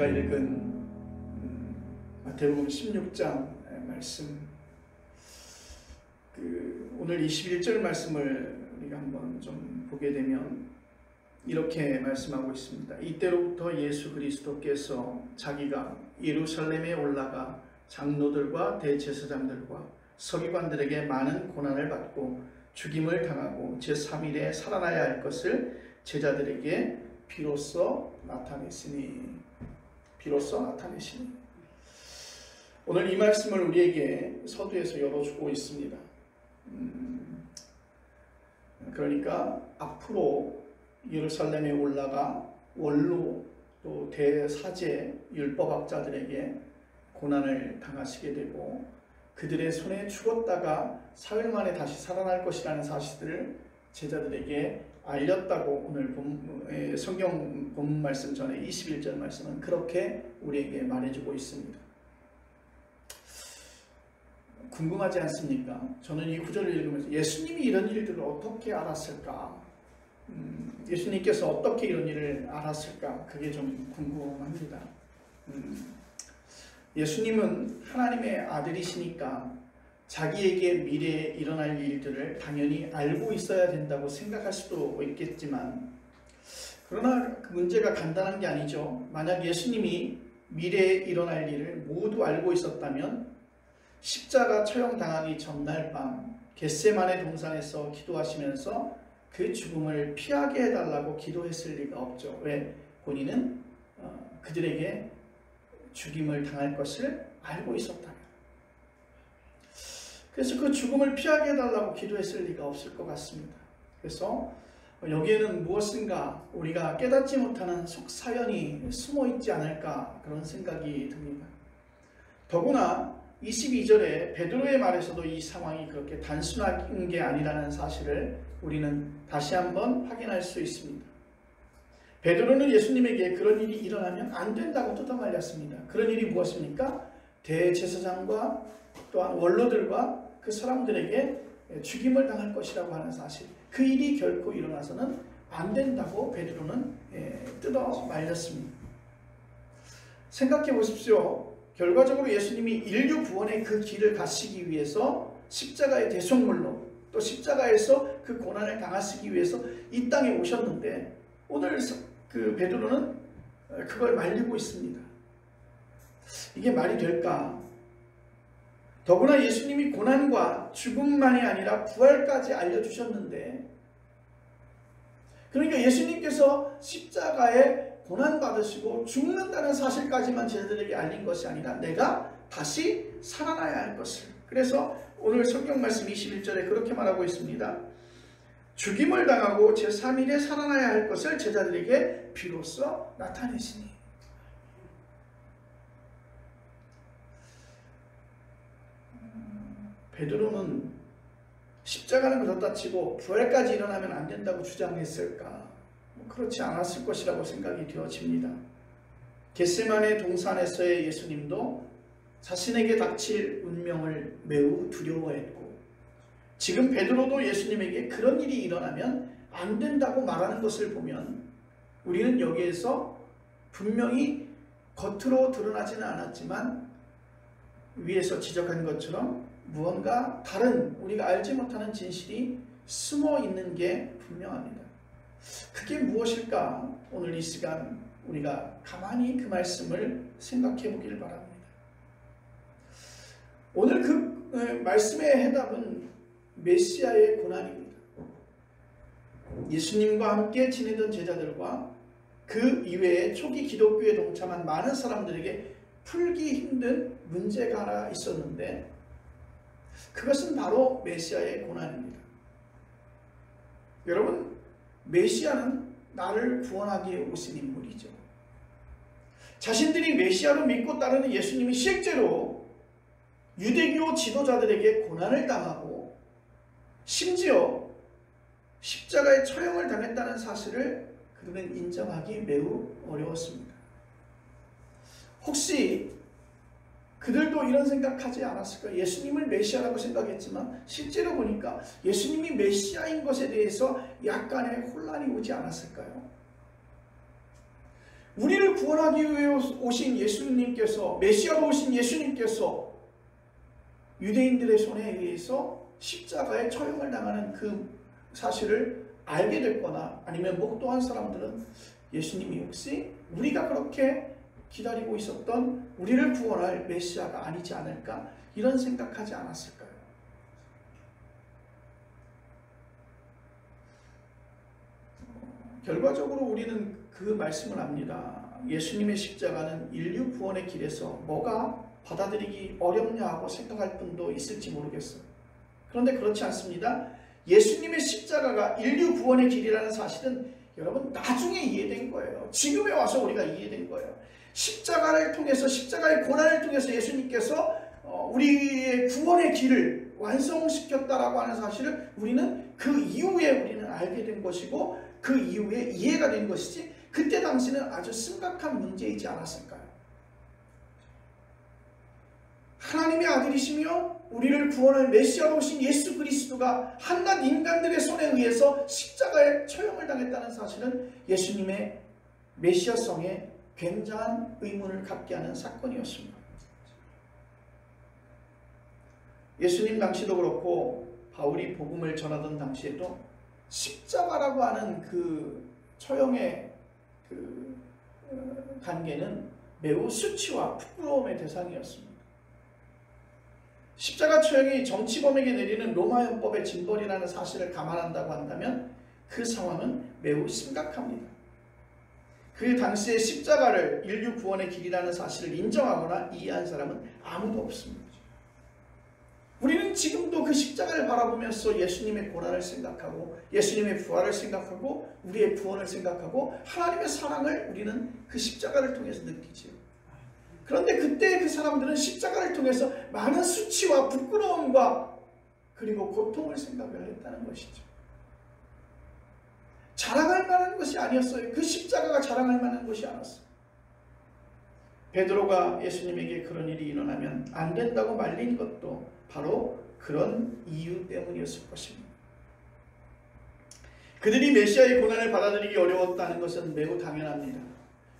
우리가 읽은 마태복음 16장 말씀, 오늘 21절 말씀을 우리가 한번 좀 보게 되면 이렇게 말씀하고 있습니다. 이때로부터 예수 그리스도께서 자기가 예루살렘에 올라가 장로들과 대제사장들과 서기관들에게 많은 고난을 받고 죽임을 당하고 제3일에 살아나야 할 것을 제자들에게 비로소 나타내시니. 오늘 이 말씀을 우리에게 서두에서 열어주고 있습니다. 그러니까 앞으로 예루살렘에 올라가 원로 또 대사제 율법학자들에게 고난을 당하시게 되고 그들의 손에 죽었다가 사흘 만에 다시 살아날 것이라는 사실을 제자들에게 알렸다고 오늘 성경 본문 말씀 전에 21절 말씀은 그렇게 우리에게 말해주고 있습니다. 궁금하지 않습니까? 저는 이 구절을 읽으면서 예수님이 이런 일들을 어떻게 알았을까? 예수님께서 어떻게 이런 일을 알았을까? 그게 좀 궁금합니다. 예수님은 하나님의 아들이시니까 자기에게 미래에 일어날 일들을 당연히 알고 있어야 된다고 생각할 수도 있겠지만, 그러나 그 문제가 간단한 게 아니죠. 만약 예수님이 미래에 일어날 일을 모두 알고 있었다면 십자가 처형당하기 전날 밤 겟세마네 동산에서 기도하시면서 그 죽음을 피하게 해달라고 기도했을 리가 없죠. 왜? 본인은 그들에게 죽임을 당할 것을 알고 있었다면. 그래서 그 죽음을 피하게 해달라고 기도했을 리가 없을 것 같습니다. 그래서 여기에는 무엇인가 우리가 깨닫지 못하는 속사연이 숨어있지 않을까 그런 생각이 듭니다. 더구나 22절에 베드로의 말에서도 이 상황이 그렇게 단순한 게 아니라는 사실을 우리는 다시 한번 확인할 수 있습니다. 베드로는 예수님에게 그런 일이 일어나면 안 된다고 뜯어말렸습니다. 그런 일이 무엇입니까? 대제사장과 또한 원로들과 그 사람들에게 죽임을 당할 것이라고 하는 사실, 그 일이 결코 일어나서는 안 된다고 베드로는 뜯어말렸습니다. 생각해 보십시오. 결과적으로 예수님이 인류 구원의 그 길을 가시기 위해서 십자가의 대속물로 또 십자가에서 그 고난을 당하시기 위해서 이 땅에 오셨는데 오늘 그 베드로는 그걸 말리고 있습니다. 이게 말이 될까? 더구나 예수님이 고난과 죽음만이 아니라 부활까지 알려주셨는데, 그러니까 예수님께서 십자가에 고난받으시고 죽는다는 사실까지만 제자들에게 알린 것이 아니라 내가 다시 살아나야 할 것을, 그래서 오늘 성경 말씀 21절에 그렇게 말하고 있습니다. 죽임을 당하고 제3일에 살아나야 할 것을 제자들에게 비로소 나타내시니. 베드로는 십자가는 그렇다 치고 부활까지 일어나면 안 된다고 주장했을까? 그렇지 않았을 것이라고 생각이 되어집니다. 겟세마네 동산에서의 예수님도 자신에게 닥칠 운명을 매우 두려워했고, 지금 베드로도 예수님에게 그런 일이 일어나면 안 된다고 말하는 것을 보면 우리는 여기에서 분명히 겉으로 드러나지는 않았지만 위에서 지적한 것처럼 무언가 다른 우리가 알지 못하는 진실이 숨어 있는 게 분명합니다. 그게 무엇일까? 오늘 이 시간 우리가 가만히 그 말씀을 생각해 보길 바랍니다. 오늘 그 말씀의 해답은 메시아의 고난입니다. 예수님과 함께 지내던 제자들과 그 이외에 초기 기독교에 동참한 많은 사람들에게 풀기 힘든 문제가 하나 있었는데, 그것은 바로 메시아의 고난입니다. 여러분, 메시아는 나를 구원하기 위해 오신 인물이죠. 자신들이 메시아로 믿고 따르는 예수님이 실제로 유대교 지도자들에게 고난을 당하고 심지어 십자가에 처형을 당했다는 사실을 그들은 인정하기 매우 어려웠습니다. 혹시 그들도 이런 생각하지 않았을까요? 예수님을 메시아라고 생각했지만 실제로 보니까 예수님이 메시아인 것에 대해서 약간의 혼란이 오지 않았을까요? 우리를 구원하기 위해 오신 예수님께서, 메시아로 오신 예수님께서 유대인들의 손에 의해서 십자가에 처형을 당하는 그 사실을 알게 됐거나 아니면 목도한 사람들은 예수님이 혹시 우리가 그렇게 기다리고 있었던 우리를 구원할 메시아가 아니지 않을까, 이런 생각하지 않았을까요? 결과적으로 우리는 그 말씀을 합니다. 예수님의 십자가는 인류 구원의 길에서 뭐가 받아들이기 어렵냐 하고 생각할 분도 있을지 모르겠어요. 그런데 그렇지 않습니다. 예수님의 십자가가 인류 구원의 길이라는 사실은 여러분 나중에 이해된 거예요. 지금에 와서 우리가 이해된 거예요. 십자가를 통해서, 십자가의 고난을 통해서 예수님께서 우리의 구원의 길을 완성시켰다라고 하는 사실을 우리는 그 이후에 우리는 알게 된 것이고, 그 이후에 이해가 된 것이지, 그때 당시는 아주 심각한 문제이지 않았을까요? 하나님의 아들이시며 우리를 구원할 메시아로 오신 예수 그리스도가 한낱 인간들의 손에 의해서 십자가에 처형을 당했다는 사실은 예수님의 메시아성에 굉장한 의문을 갖게 하는 사건이었습니다. 예수님 당시도 그렇고 바울이 복음을 전하던 당시에도 십자가라고 하는 그 처형의 그 단계는 매우 수치와 부끄러움의 대상이었습니다. 십자가 처형이 정치범에게 내리는 로마 헌법의 징벌이라는 사실을 감안한다고 한다면 그 상황은 매우 심각합니다. 그 당시에 십자가를 인류 구원의 길이라는 사실을 인정하거나 이해한 사람은 아무도 없습니다. 우리는 지금도 그 십자가를 바라보면서 예수님의 고난을 생각하고 예수님의 부활을 생각하고 우리의 구원을 생각하고 하나님의 사랑을 우리는 그 십자가를 통해서 느끼지요. 그런데 그때 그 사람들은 십자가를 통해서 많은 수치와 부끄러움과 그리고 고통을 생각을 했다는 것이죠. 자랑할 만한 것이 아니었어요. 그 십자가가 자랑할 만한 것이 아니었어요. 베드로가 예수님에게 그런 일이 일어나면 안 된다고 말린 것도 바로 그런 이유 때문이었을 것입니다. 그들이 메시아의 고난을 받아들이기 어려웠다는 것은 매우 당연합니다.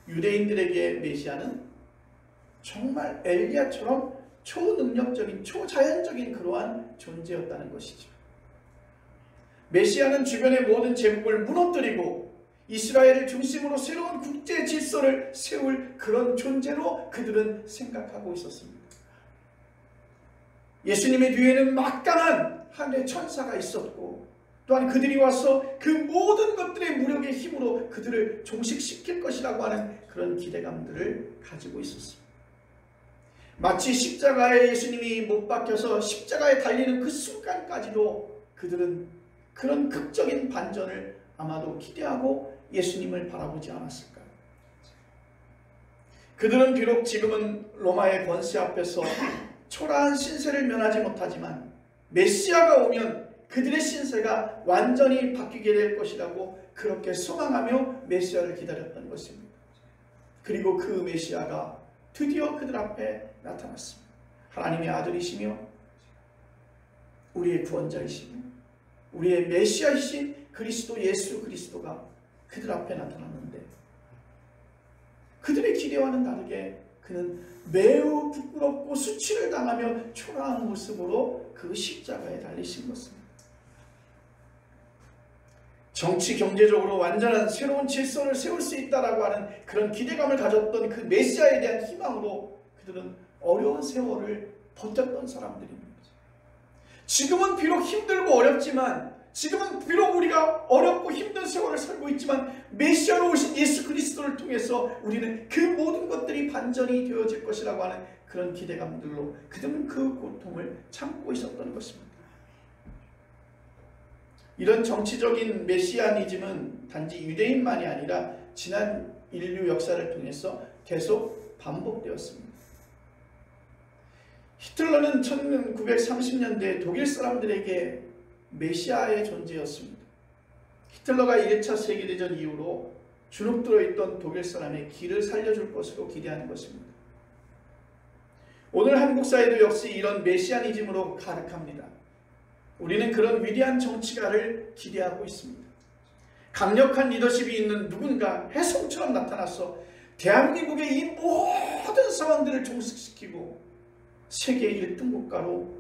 유대인들에게 메시아는 정말 엘리야처럼 초능력적인, 초자연적인 그러한 존재였다는 것이죠. 메시아는 주변의 모든 제국을 무너뜨리고 이스라엘을 중심으로 새로운 국제 질서를 세울 그런 존재로 그들은 생각하고 있었습니다. 예수님의 뒤에는 막강한 하늘의 천사가 있었고, 또한 그들이 와서 그 모든 것들의 무력의 힘으로 그들을 종식시킬 것이라고 하는 그런 기대감들을 가지고 있었습니다. 마치 십자가에 예수님이 못 박혀서 십자가에 달리는 그 순간까지도 그들은 그런 극적인 반전을 아마도 기대하고 예수님을 바라보지 않았을까요? 그들은 비록 지금은 로마의 권세 앞에서 초라한 신세를 면하지 못하지만 메시아가 오면 그들의 신세가 완전히 바뀌게 될 것이라고 그렇게 소망하며 메시아를 기다렸던 것입니다. 그리고 그 메시아가 드디어 그들 앞에 나타났습니다. 하나님의 아들이시며 우리의 구원자이시며 우리의 메시아이신 그리스도 예수 그리스도가 그들 앞에 나타났는데, 그들의 기대와는 다르게 그는 매우 부끄럽고 수치를 당하며 초라한 모습으로 그 십자가에 달리신 것입니다. 정치 경제적으로 완전한 새로운 질서를 세울 수 있다라고 하는 그런 기대감을 가졌던 그 메시아에 대한 희망으로 그들은 어려운 세월을 버텼던 사람들입니다. 지금은 비록 힘들고 어렵지만, 지금은 비록 우리가 어렵고 힘든 세월을 살고 있지만 메시아로 오신 예수 그리스도를 통해서 우리는 그 모든 것들이 반전이 되어질 것이라고 하는 그런 기대감들로 그들은 그 고통을 참고 있었던 것입니다. 이런 정치적인 메시아니즘은 단지 유대인만이 아니라 지난 인류 역사를 통해서 계속 반복되었습니다. 히틀러는 1930년대 독일 사람들에게 메시아의 존재였습니다. 히틀러가 1차 세계대전 이후로 주눅 들어있던 독일 사람의 길을 살려줄 것으로 기대하는 것입니다. 오늘 한국 사회도 역시 이런 메시아니즘으로 가득합니다. 우리는 그런 위대한 정치가를 기대하고 있습니다. 강력한 리더십이 있는 누군가 혜성처럼 나타나서 대한민국의 이 모든 상황들을 종식시키고 세계 1등 국가로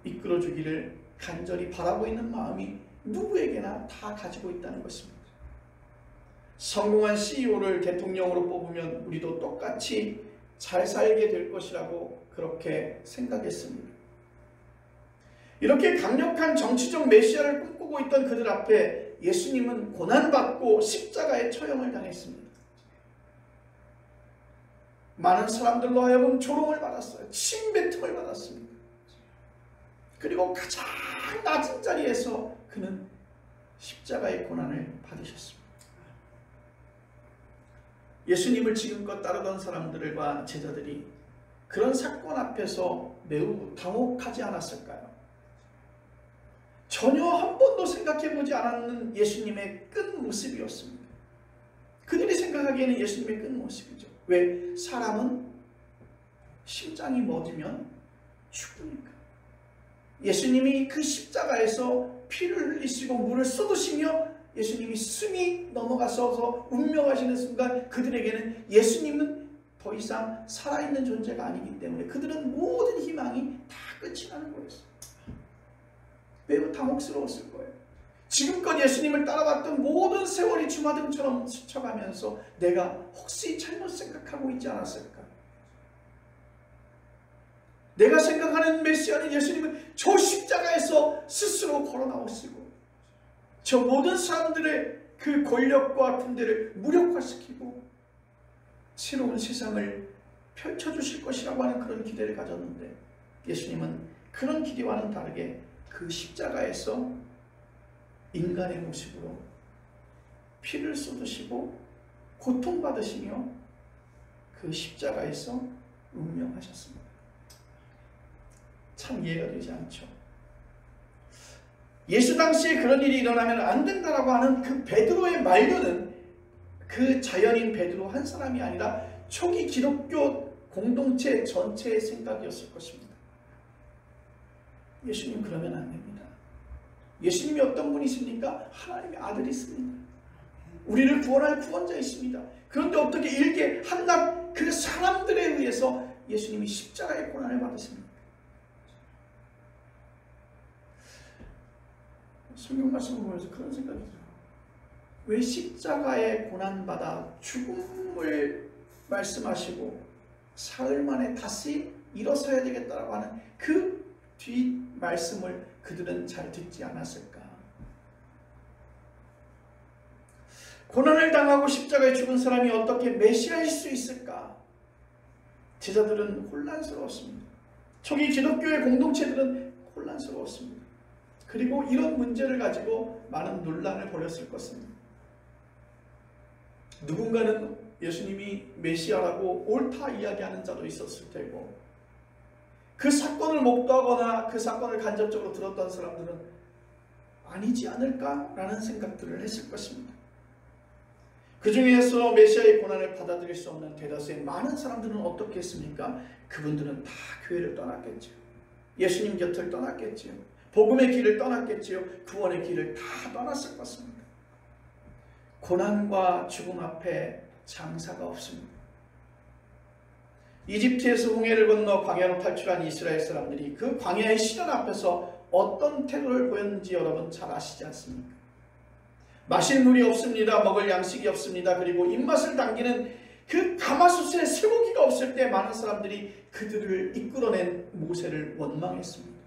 이끌어주기를 간절히 바라고 있는 마음이 누구에게나 다 가지고 있다는 것입니다. 성공한 CEO를 대통령으로 뽑으면 우리도 똑같이 잘 살게 될 것이라고 그렇게 생각했습니다. 이렇게 강력한 정치적 메시아를 꿈꾸고 있던 그들 앞에 예수님은 고난받고 십자가에 처형을 당했습니다. 많은 사람들로 하여금 조롱을 받았어요. 침뱉음을 받았습니다. 그리고 가장 낮은 자리에서 그는 십자가의 고난을 받으셨습니다. 예수님을 지금껏 따르던 사람들과 제자들이 그런 사건 앞에서 매우 당혹하지 않았을까요? 전혀 한 번도 생각해보지 않았는 예수님의 끝 모습이었습니다. 그들이 생각하기에는 예수님의 끝 모습이죠. 왜? 사람은 심장이 멎으면 죽으니까. 예수님이 그 십자가에서 피를 흘리시고 물을 쏟으시며 예수님이 숨이 넘어가서 운명하시는 순간 그들에게는 예수님은 더 이상 살아있는 존재가 아니기 때문에 그들은 모든 희망이 다 끝이 나는 거였어요. 매우 당혹스러웠을 거예요. 지금껏 예수님을 따라왔던 모든 세월이 주마등처럼 스쳐가면서 내가 혹시 잘못 생각하고 있지 않았을까? 내가 생각하는 메시아는 예수님은 저 십자가에서 스스로 걸어 나오시고 저 모든 사람들의 그 권력과 군대를 무력화시키고 새로운 세상을 펼쳐주실 것이라고 하는 그런 기대를 가졌는데 예수님은 그런 기대와는 다르게 그 십자가에서 인간의 모습으로 피를 쏟으시고 고통받으시며 그 십자가에서 운명하셨습니다. 참 이해가 되지 않죠. 예수 당시에 그런 일이 일어나면 안 된다라고 하는 그 베드로의 만류는 그 자연인 베드로 한 사람이 아니라 초기 기독교 공동체 전체의 생각이었을 것입니다. 예수님 그러면 안 됩니다. 예수님이 어떤 분이십니까? 하나님의 아들이십니다. 우리를 구원할 구원자이십니다. 그런데 어떻게 일개 한낱 그 사람들에 의해서 예수님이 십자가의 고난을 받으십니까? 성경 말씀을 보면서 그런 생각이 들어요. 왜 십자가의 고난받아 죽음을 말씀하시고 사흘 만에 다시 일어서야 되겠다라고 하는 그 뒷 말씀을 그들은 잘 듣지 않았을까? 고난을 당하고 십자가에 죽은 사람이 어떻게 메시아일 수 있을까? 제자들은 혼란스러웠습니다. 초기 기독교의 공동체들은 혼란스러웠습니다. 그리고 이런 문제를 가지고 많은 논란을 벌였을 것입니다. 누군가는 예수님이 메시아라고 옳다 이야기하는 자도 있었을 테고 그 사건을 목도하거나 그 사건을 간접적으로 들었던 사람들은 아니지 않을까라는 생각들을 했을 것입니다. 그 중에서 메시아의 고난을 받아들일 수 없는 대다수의 많은 사람들은 어떻게 했습니까? 그분들은 다 교회를 떠났겠죠. 예수님 곁을 떠났겠지요. 복음의 길을 떠났겠지요. 구원의 길을 다 떠났을 것입니다. 고난과 죽음 앞에 장사가 없습니다. 이집트에서 홍해를 건너 광야로 탈출한 이스라엘 사람들이 그 광야의 시련 앞에서 어떤 태도를 보였는지 여러분 잘 아시지 않습니까? 마실 물이 없습니다. 먹을 양식이 없습니다. 그리고 입맛을 당기는 그 가마솥에 쇠고기가 없을 때 많은 사람들이 그들을 이끌어낸 모세를 원망했습니다.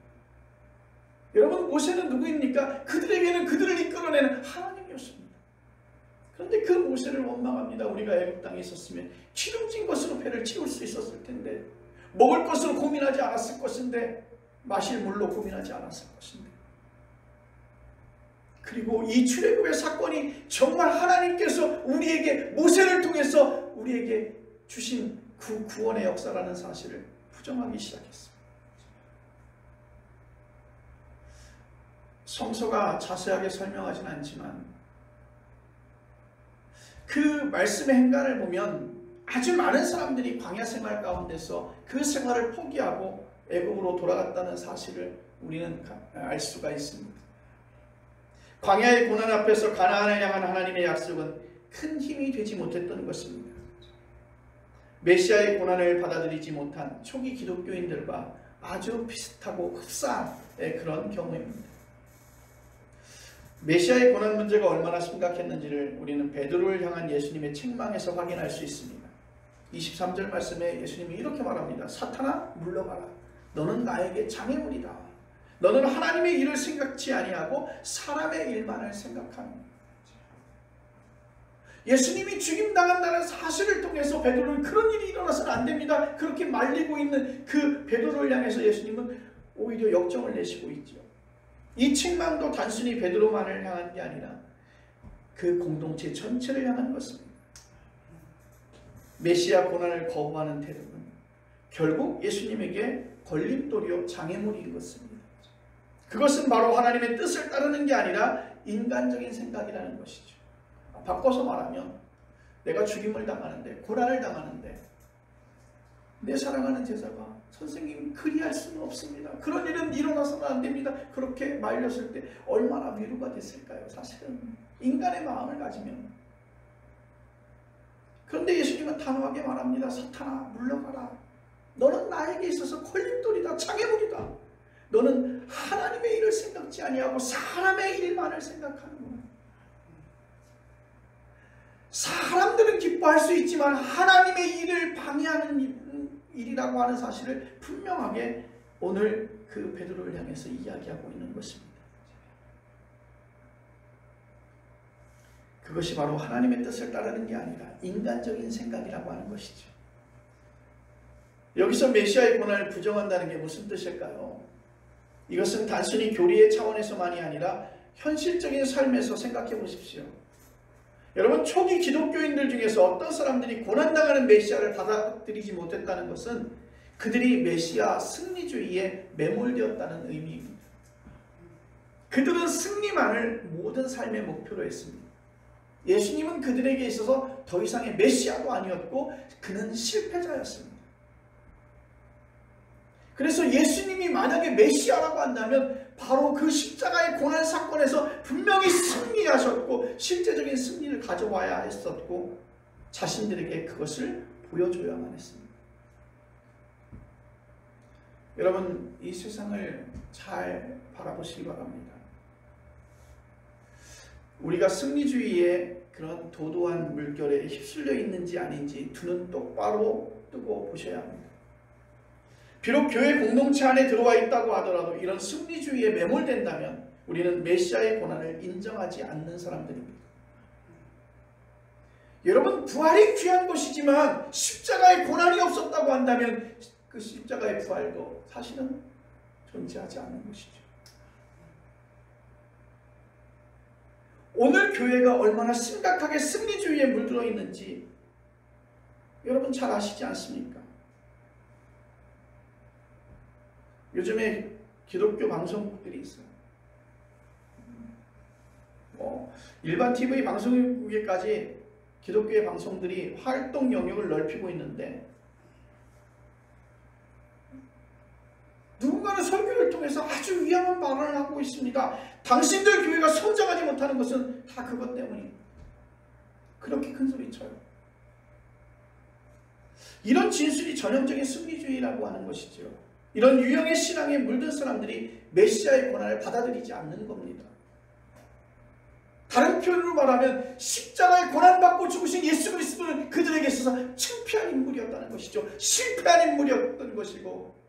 여러분 모세는 누구입니까? 그들에게는 그들을 이끌어내는 하나님이었습니다. 그런데 그 모세를 원망합니다. 우리가 애굽 땅에 있었으면 기름진 것으로 배를 채울 수 있었을 텐데 먹을 것으로 고민하지 않았을 것인데 마실 물로 고민하지 않았을 것인데 그리고 이 출애굽의 사건이 정말 하나님께서 우리에게 모세를 통해서 우리에게 주신 그 구원의 역사라는 사실을 부정하기 시작했습니다. 성서가 자세하게 설명하진 않지만 그 말씀의 행간을 보면 아주 많은 사람들이 광야 생활 가운데서 그 생활을 포기하고 애굽으로 돌아갔다는 사실을 우리는 알 수가 있습니다. 광야의 고난 앞에서 가나안을 향한 하나님의 약속은 큰 힘이 되지 못했던 것입니다. 메시아의 고난을 받아들이지 못한 초기 기독교인들과 아주 비슷하고 흡사한 그런 경우입니다. 메시아의 고난 문제가 얼마나 심각했는지를 우리는 베드로를 향한 예수님의 책망에서 확인할 수 있습니다. 23절 말씀에 예수님이 이렇게 말합니다. 사탄아 물러가라. 너는 나에게 장애물이다. 너는 하나님의 일을 생각지 아니하고 사람의 일만을 생각하는. 예수님이 죽임당한다는 사실을 통해서 베드로는 그런 일이 일어나서는 안 됩니다. 그렇게 말리고 있는 그 베드로를 향해서 예수님은 오히려 역정을 내시고 있죠. 이 책망도 단순히 베드로만을 향한 게 아니라 그 공동체 전체를 향한 것입니다. 메시아 고난을 거부하는 태도는 결국 예수님에게 걸림돌이요 장애물인 것입니다. 그것은 바로 하나님의 뜻을 따르는 게 아니라 인간적인 생각이라는 것이죠. 바꿔서 말하면 내가 죽임을 당하는데, 고난을 당하는데 내 사랑하는 제자가 선생님 그리할 수는 없습니다. 그런 일은 일어나서는 안 됩니다. 그렇게 말렸을 때 얼마나 위로가 됐을까요? 사실은 인간의 마음을 가지면. 그런데 예수님은 단호하게 말합니다. 사탄아 물러가라. 너는 나에게 있어서 걸림돌이다. 장애물이다. 너는 하나님의 일을 생각지 아니하고 사람의 일만을 생각하는구나. 사람들은 기뻐할 수 있지만 하나님의 일을 방해하는 일이라고 하는 사실을 분명하게 오늘 그 베드로를 향해서 이야기하고 있는 것입니다. 그것이 바로 하나님의 뜻을 따르는 게 아니라 인간적인 생각이라고 하는 것이죠. 여기서 메시아의 고난을 부정한다는 게 무슨 뜻일까요? 이것은 단순히 교리의 차원에서만이 아니라 현실적인 삶에서 생각해 보십시오. 여러분, 초기 기독교인들 중에서 어떤 사람들이 고난당하는 메시아를 받아들이지 못했다는 것은 그들이 메시아 승리주의에 매몰되었다는 의미입니다. 그들은 승리만을 모든 삶의 목표로 했습니다. 예수님은 그들에게 있어서 더 이상의 메시아도 아니었고 그는 실패자였습니다. 그래서 예수님이 만약에 메시아라고 한다면 바로 그 십자가의 고난 사건에서 분명히 승리하셨고 실제적인 승리를 가져와야 했었고 자신들에게 그것을 보여줘야만 했습니다. 여러분, 이 세상을 잘 바라보시기 바랍니다. 우리가 승리주의의 그런 도도한 물결에 휩쓸려 있는지 아닌지 두 눈 똑바로 뜨고 보셔야 합니다. 비록 교회 공동체 안에 들어와 있다고 하더라도 이런 승리주의에 매몰된다면 우리는 메시아의 고난을 인정하지 않는 사람들입니다. 여러분, 부활이 귀한 것이지만 십자가의 고난이 없었다고 한다면 그 십자가의 부활도 사실은 존재하지 않는 것이죠. 오늘 교회가 얼마나 심각하게 승리주의에 물들어 있는지 여러분 잘 아시지 않습니까? 요즘에 기독교 방송국들이 있어요. 일반 TV 방송국에까지 기독교의 방송들이 활동 영역을 넓히고 있는데 누군가는 설교를 통해서 아주 위험한 발언을 하고 있습니다. 당신들 교회가 성장하지 못하는 것은 다 그것 때문입니다. 그렇게 큰 소리 쳐요. 이런 진술이 전형적인 승리주의라고 하는 것이죠. 이런 유형의 신앙에 물든 사람들이 메시아의 고난을 받아들이지 않는 겁니다. 다른 표현으로 말하면 십자가의 고난받고 죽으신 예수 그리스도는 그들에게 있어서 창피한 인물이었다는 것이죠. 실패한 인물이었던 것이고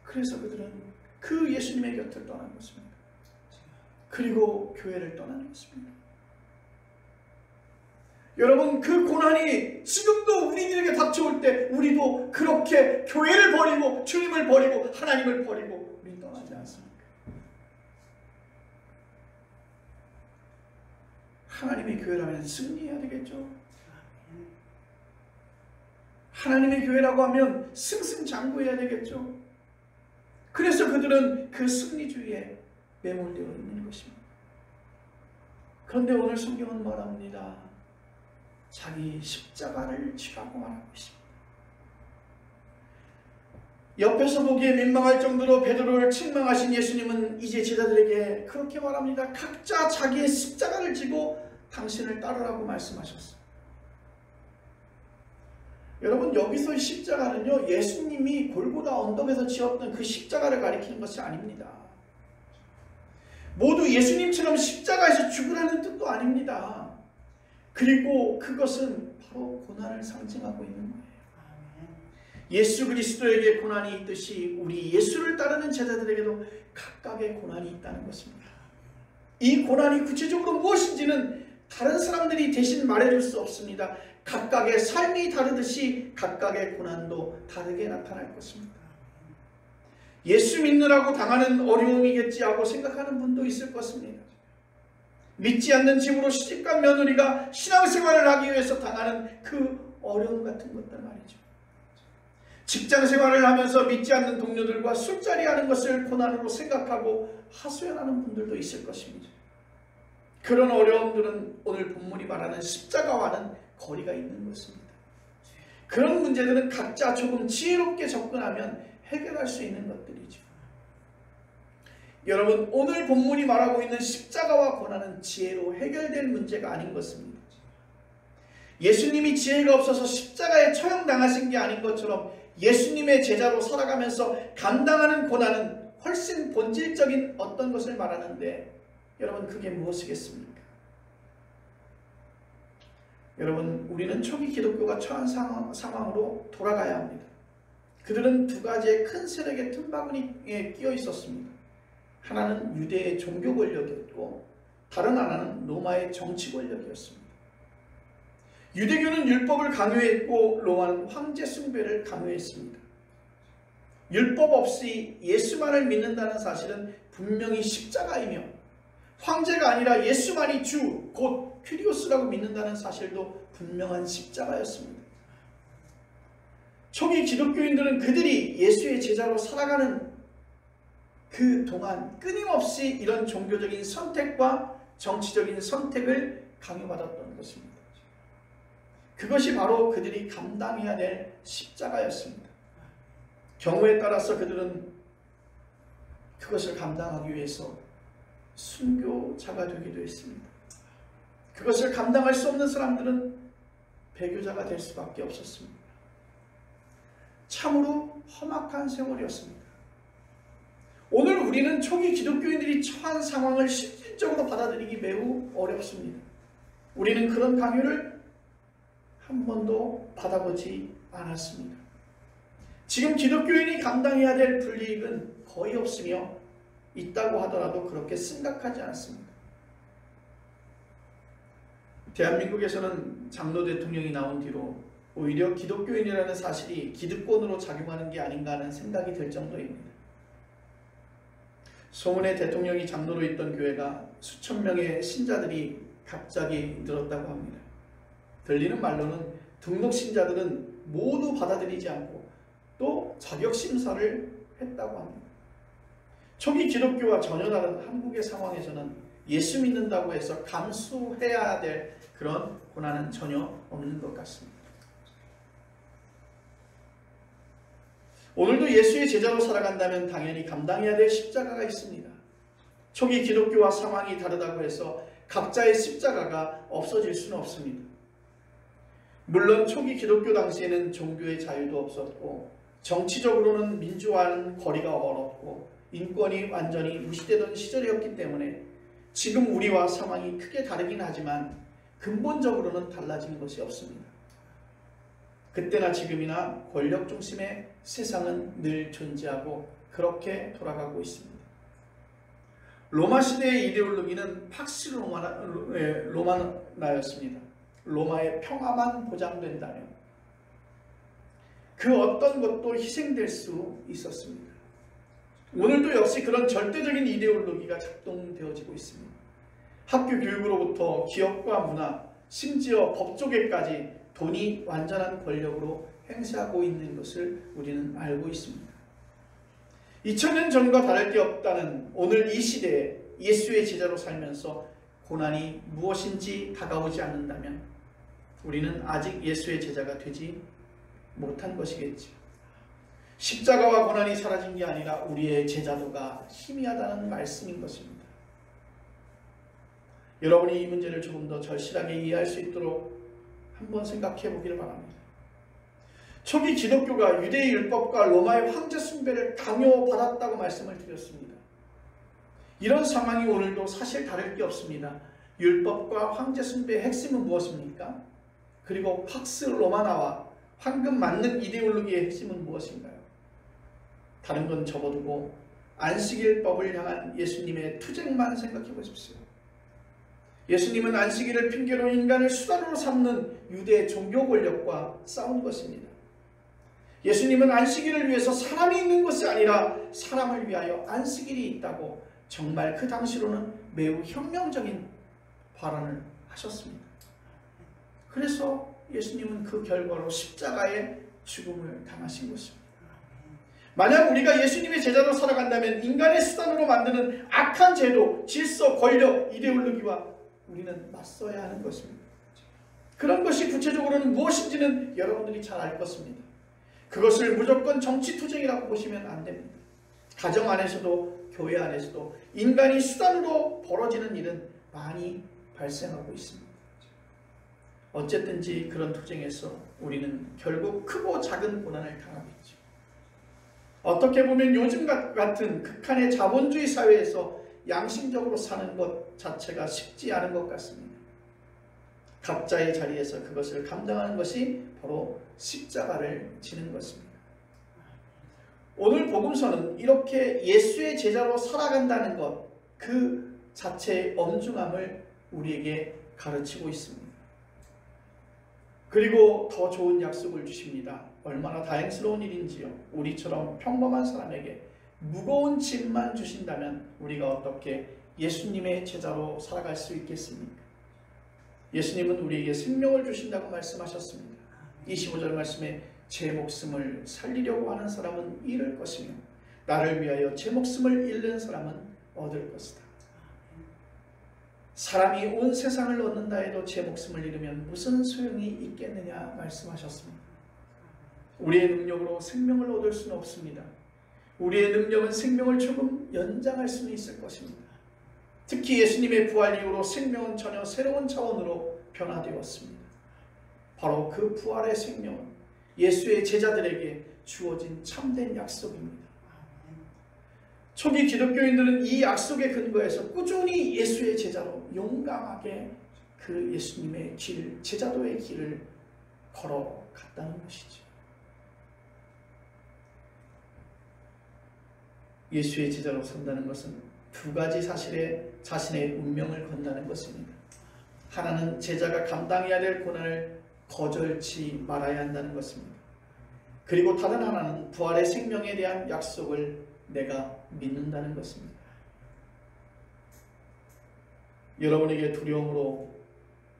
그래서 그들은 그 예수님의 곁을 떠난 것입니다. 그리고 교회를 떠나는 것입니다. 여러분, 그 고난이 지금도 우리들에게 닥쳐올 때 우리도 그렇게 교회를 버리고 주님을 버리고 하나님을 버리고 우리 떠나지 않습니까? 하나님의 교회라면 승리해야 되겠죠. 하나님의 교회라고 하면 승승장구해야 되겠죠. 그래서 그들은 그 승리주의에 매몰되어 있는 것입니다. 그런데 오늘 성경은 말합니다. 자기 십자가를 지라고 말하고 있습니다. 옆에서 보기에 민망할 정도로 베드로를 책망하신 예수님은 이제 제자들에게 그렇게 말합니다. 각자 자기의 십자가를 지고 당신을 따르라고 말씀하셨어요. 여러분, 여기서의 십자가는요, 예수님이 골고다 언덕에서 지었던 그 십자가를 가리키는 것이 아닙니다. 모두 예수님처럼 십자가에서 죽으라는 뜻도 아닙니다. 그리고 그것은 바로 고난을 상징하고 있는 거예요. 예수 그리스도에게 고난이 있듯이 우리 예수를 따르는 제자들에게도 각각의 고난이 있다는 것입니다. 이 고난이 구체적으로 무엇인지는 다른 사람들이 대신 말해줄 수 없습니다. 각각의 삶이 다르듯이 각각의 고난도 다르게 나타날 것입니다. 예수 믿느라고 당하는 어려움이겠지 하고 생각하는 분도 있을 것입니다. 믿지 않는 집으로 시집간 며느리가 신앙생활을 하기 위해서 당하는 그 어려움 같은 것들 말이죠. 직장생활을 하면서 믿지 않는 동료들과 술자리 하는 것을 고난으로 생각하고 하소연하는 분들도 있을 것입니다. 그런 어려움들은 오늘 본문이 말하는 십자가와는 거리가 있는 것입니다. 그런 문제들은 각자 조금 지혜롭게 접근하면 해결할 수 있는 것들이죠. 여러분, 오늘 본문이 말하고 있는 십자가와 고난은 지혜로 해결될 문제가 아닌 것입니다. 예수님이 지혜가 없어서 십자가에 처형당하신 게 아닌 것처럼 예수님의 제자로 살아가면서 감당하는 고난은 훨씬 본질적인 어떤 것을 말하는데, 여러분, 그게 무엇이겠습니까? 여러분, 우리는 초기 기독교가 처한 상황으로 돌아가야 합니다. 그들은 두 가지의 큰 세력의 틈바구니에 끼어 있었습니다. 하나는 유대의 종교 권력이었고 다른 하나는 로마의 정치 권력이었습니다. 유대교는 율법을 강요했고 로마는 황제 숭배를 강요했습니다. 율법 없이 예수만을 믿는다는 사실은 분명히 십자가이며, 황제가 아니라 예수만이 주, 곧 퀴리오스라고 믿는다는 사실도 분명한 십자가였습니다. 초기 기독교인들은 그들이 예수의 제자로 살아가는 그 동안 끊임없이 이런 종교적인 선택과 정치적인 선택을 강요받았던 것입니다. 그것이 바로 그들이 감당해야 될 십자가였습니다. 경우에 따라서 그들은 그것을 감당하기 위해서 순교자가 되기도 했습니다. 그것을 감당할 수 없는 사람들은 배교자가 될 수밖에 없었습니다. 참으로 험악한 세월이었습니다. 오늘 우리는 초기 기독교인들이 처한 상황을 실질적으로 받아들이기 매우 어렵습니다. 우리는 그런 강요를 한 번도 받아보지 않았습니다. 지금 기독교인이 감당해야 될 불이익은 거의 없으며 있다고 하더라도 그렇게 심각하지 않습니다. 대한민국에서는 장로 대통령이 나온 뒤로 오히려 기독교인이라는 사실이 기득권으로 작용하는 게 아닌가 하는 생각이 들 정도입니다. 소문에 대통령이 장로로 있던 교회가 수천 명의 신자들이 갑자기 늘었다고 합니다. 들리는 말로는 등록 신자들은 모두 받아들이지 않고 또 자격 심사를 했다고 합니다. 초기 기독교와 전혀 다른 한국의 상황에서는 예수 믿는다고 해서 감수해야 될 그런 고난은 전혀 없는 것 같습니다. 오늘도 예수의 제자로 살아간다면 당연히 감당해야 될 십자가가 있습니다. 초기 기독교와 상황이 다르다고 해서 각자의 십자가가 없어질 수는 없습니다. 물론 초기 기독교 당시에는 종교의 자유도 없었고 정치적으로는 민주화와는 거리가 멀었고 인권이 완전히 무시되던 시절이었기 때문에 지금 우리와 상황이 크게 다르긴 하지만 근본적으로는 달라진 것이 없습니다. 그때나 지금이나 권력 중심의 세상은 늘 존재하고 그렇게 돌아가고 있습니다. 로마 시대의 이데올로기는 팍시 로마나였습니다. 로마의 평화만 보장된다면 그 어떤 것도 희생될 수 있었습니다. 오늘도 역시 그런 절대적인 이데올로기가 작동되어지고 있습니다. 학교 교육으로부터 기업과 문화, 심지어 법조계까지 돈이 완전한 권력으로 행사하고 있는 것을 우리는 알고 있습니다. 2000년 전과 다를 게 없다는 오늘 이 시대에 예수의 제자로 살면서 고난이 무엇인지 다가오지 않는다면 우리는 아직 예수의 제자가 되지 못한 것이겠죠. 십자가와 고난이 사라진 게 아니라 우리의 제자도가 희미하다는 말씀인 것입니다. 여러분이 이 문제를 조금 더 절실하게 이해할 수 있도록 한번 생각해 보기를 바랍니다. 초기 기독교가 유대의 율법과 로마의 황제 숭배를 강요받았다고 말씀을 드렸습니다. 이런 상황이 오늘도 사실 다를 게 없습니다. 율법과 황제 숭배의 핵심은 무엇입니까? 그리고 팍스 로마나와 황금 만능 이데올로기의 핵심은 무엇인가요? 다른 건 접어두고 안식일법을 향한 예수님의 투쟁만 생각해 보십시오. 예수님은 안식일을 핑계로 인간을 수단으로 삼는 유대 종교 권력과 싸운 것입니다. 예수님은 안식일을 위해서 사람이 있는 것이 아니라 사람을 위하여 안식일이 있다고 정말 그 당시로는 매우 혁명적인 발언을 하셨습니다. 그래서 예수님은 그 결과로 십자가의 죽음을 당하신 것입니다. 만약 우리가 예수님의 제자로 살아간다면 인간의 수단으로 만드는 악한 제도, 질서, 권력, 이데올로기와 우리는 맞서야 하는 것입니다. 그런 것이 구체적으로는 무엇인지는 여러분들이 잘 알 것입니다. 그것을 무조건 정치투쟁이라고 보시면 안 됩니다. 가정 안에서도 교회 안에서도 인간이 수단으로 벌어지는 일은 많이 발생하고 있습니다. 어쨌든지 그런 투쟁에서 우리는 결국 크고 작은 고난을 당하겠죠. 어떻게 보면 요즘 같은 극한의 자본주의 사회에서 양심적으로 사는 것 자체가 쉽지 않은 것 같습니다. 각자의 자리에서 그것을 감당하는 것이 바로 십자가를 지는 것입니다. 오늘 복음서는 이렇게 예수의 제자로 살아간다는 것, 그 자체의 엄중함을 우리에게 가르치고 있습니다. 그리고 더 좋은 약속을 주십니다. 얼마나 다행스러운 일인지요. 우리처럼 평범한 사람에게 무거운 짐만 주신다면 우리가 어떻게 예수님의 제자로 살아갈 수 있겠습니까? 예수님은 우리에게 생명을 주신다고 말씀하셨습니다. 25절 말씀에 제 목숨을 살리려고 하는 사람은 잃을 것이며 나를 위하여 제 목숨을 잃는 사람은 얻을 것이다. 사람이 온 세상을 얻는다 해도 제 목숨을 잃으면 무슨 소용이 있겠느냐 말씀하셨습니다. 우리의 능력으로 생명을 얻을 수는 없습니다. 우리의 능력은 생명을 조금 연장할 수는 있을 것입니다. 특히 예수님의 부활 이후로 생명은 전혀 새로운 차원으로 변화되었습니다. 바로 그 부활의 생명은 예수의 제자들에게 주어진 참된 약속입니다. 초기 기독교인들은 이 약속의 근거에서 꾸준히 예수의 제자로 용감하게 그 예수님의 길, 제자도의 길을 걸어갔다는 것이죠. 예수의 제자로 산다는 것은 두 가지 사실에 자신의 운명을 건다는 것입니다. 하나는 제자가 감당해야 될 고난을 거절치 말아야 한다는 것입니다. 그리고 다른 하나는 부활의 생명에 대한 약속을 내가 믿는다는 것입니다. 여러분에게 두려움으로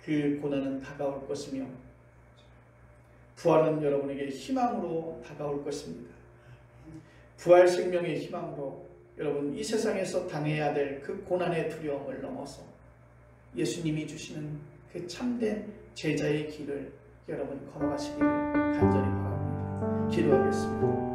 그 고난은 다가올 것이며 부활은 여러분에게 희망으로 다가올 것입니다. 부활 생명의 희망으로 여러분 이 세상에서 당해야 될 그 고난의 두려움을 넘어서 예수님이 주시는 그 참된 제자의 길을 여러분 걸어가시기를 간절히 바랍니다. 기도하겠습니다.